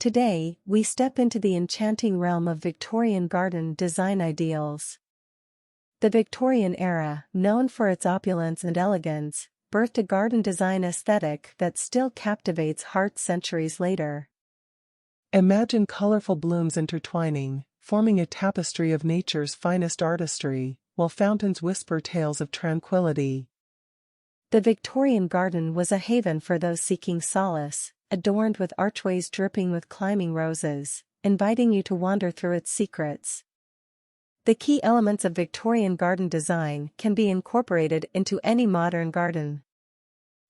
Today, we step into the enchanting realm of Victorian garden design ideals. The Victorian era, known for its opulence and elegance, birthed a garden design aesthetic that still captivates hearts centuries later. Imagine colorful blooms intertwining, forming a tapestry of nature's finest artistry, while fountains whisper tales of tranquility. The Victorian garden was a haven for those seeking solace, adorned with archways dripping with climbing roses, inviting you to wander through its secrets. The key elements of Victorian garden design can be incorporated into any modern garden.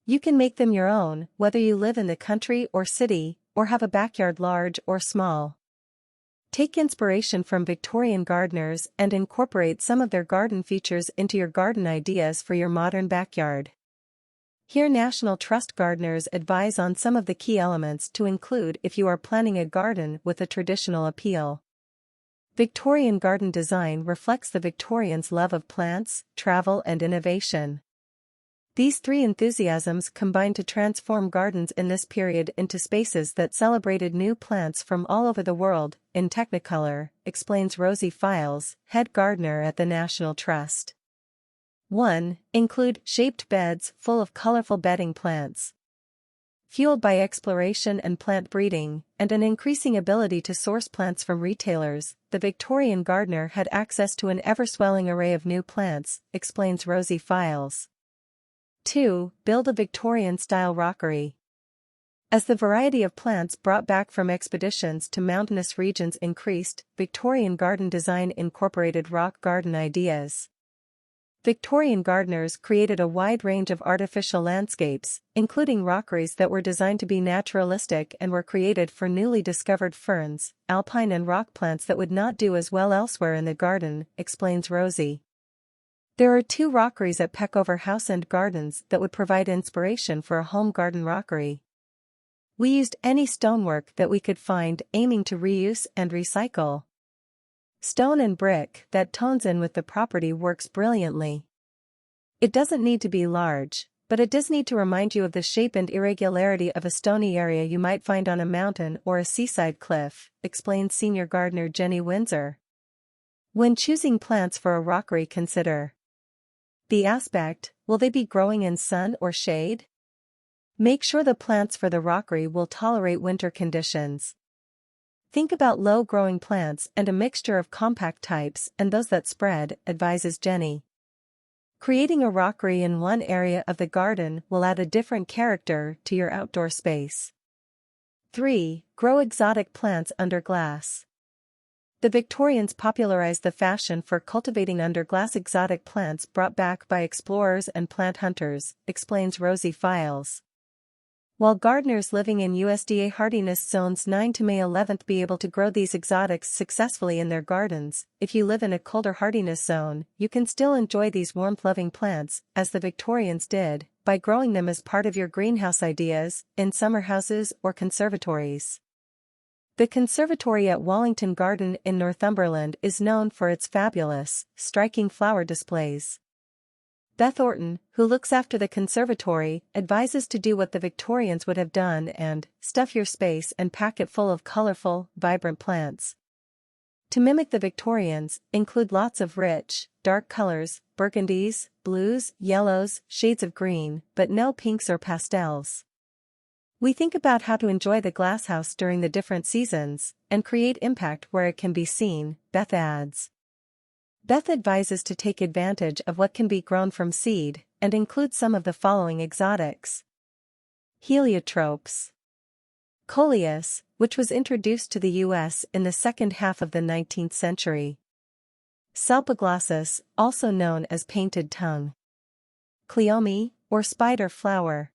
You can make them your own, whether you live in the country or city, or have a backyard large or small. Take inspiration from Victorian gardeners and incorporate some of their garden features into your garden ideas for your modern backyard. Here National Trust gardeners advise on some of the key elements to include if you are planning a garden with a traditional appeal. Victorian garden design reflects the Victorians' love of plants, travel and innovation. These three enthusiasms combined to transform gardens in this period into spaces that celebrated new plants from all over the world, in Technicolor, explains Rosie Files, head gardener at the National Trust. 1. Include shaped beds full of colorful bedding plants. Fueled by exploration and plant breeding, and an increasing ability to source plants from retailers, the Victorian gardener had access to an ever-swelling array of new plants, explains Rosie Files. 2. Build a Victorian-style rockery. As the variety of plants brought back from expeditions to mountainous regions increased, Victorian garden design incorporated rock garden ideas. Victorian gardeners created a wide range of artificial landscapes, including rockeries that were designed to be naturalistic and were created for newly discovered ferns, alpine and rock plants that would not do as well elsewhere in the garden, explains Rosie. There are 2 rockeries at Peckover House and Gardens that would provide inspiration for a home garden rockery. We used any stonework that we could find, aiming to reuse and recycle. Stone and brick that tones in with the property works brilliantly. It doesn't need to be large, but it does need to remind you of the shape and irregularity of a stony area you might find on a mountain or a seaside cliff, explains senior gardener Jenny Windsor. When choosing plants for a rockery, consider the aspect: will they be growing in sun or shade? Make sure the plants for the rockery will tolerate winter conditions. Think about low-growing plants and a mixture of compact types and those that spread, advises Jenny. Creating a rockery in one area of the garden will add a different character to your outdoor space. 3. Grow exotic plants under glass. The Victorians popularized the fashion for cultivating under glass exotic plants brought back by explorers and plant hunters, explains Rosie Files. While gardeners living in USDA hardiness zones 9 to May 11th be able to grow these exotics successfully in their gardens, if you live in a colder hardiness zone, you can still enjoy these warmth-loving plants, as the Victorians did, by growing them as part of your greenhouse ideas, in summer houses or conservatories. The conservatory at Wallington Garden in Northumberland is known for its fabulous, striking flower displays. Beth Orton, who looks after the conservatory, advises to do what the Victorians would have done and stuff your space and pack it full of colorful, vibrant plants. To mimic the Victorians, include lots of rich, dark colors, burgundies, blues, yellows, shades of green, but no pinks or pastels. We think about how to enjoy the glasshouse during the different seasons, and create impact where it can be seen, Beth adds. Beth advises to take advantage of what can be grown from seed, and include some of the following exotics. Heliotropes. Coleus, which was introduced to the U.S. in the second half of the 19th century. Salpoglossus, also known as painted tongue. Cleome, or spider flower.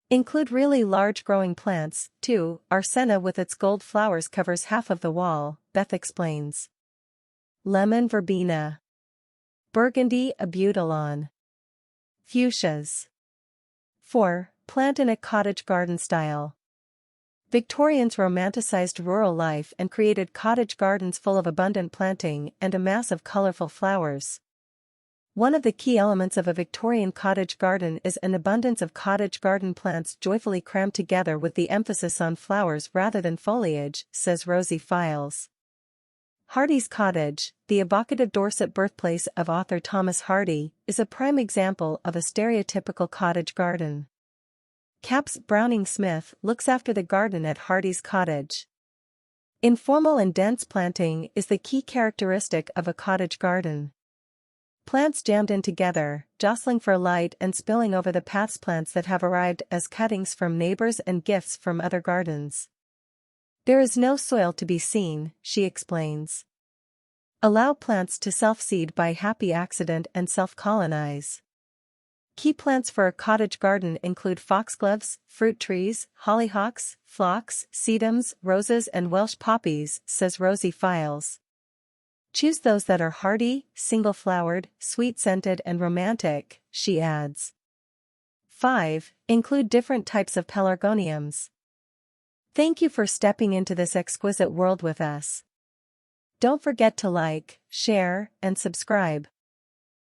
Include really large growing plants, too. Arsena with its gold flowers covers half of the wall, Beth explains. Lemon verbena. Burgundy abutilon. Fuchsias. 4. Plant in a cottage garden style. Victorians romanticized rural life and created cottage gardens full of abundant planting and a mass of colorful flowers. One of the key elements of a Victorian cottage garden is an abundance of cottage garden plants joyfully crammed together with the emphasis on flowers rather than foliage, says Rosie Files. Hardy's Cottage, the evocative Dorset birthplace of author Thomas Hardy, is a prime example of a stereotypical cottage garden. Caps Browning-Smith looks after the garden at Hardy's Cottage. Informal and dense planting is the key characteristic of a cottage garden. Plants jammed in together, jostling for light and spilling over the paths, plants that have arrived as cuttings from neighbors and gifts from other gardens. There is no soil to be seen, she explains. Allow plants to self-seed by happy accident and self-colonize. Key plants for a cottage garden include foxgloves, fruit trees, hollyhocks, phlox, sedums, roses and Welsh poppies, says Rosie Files. Choose those that are hardy, single-flowered, sweet-scented and romantic, she adds. 5. Include different types of pelargoniums. Thank you for stepping into this exquisite world with us. Don't forget to like, share, and subscribe.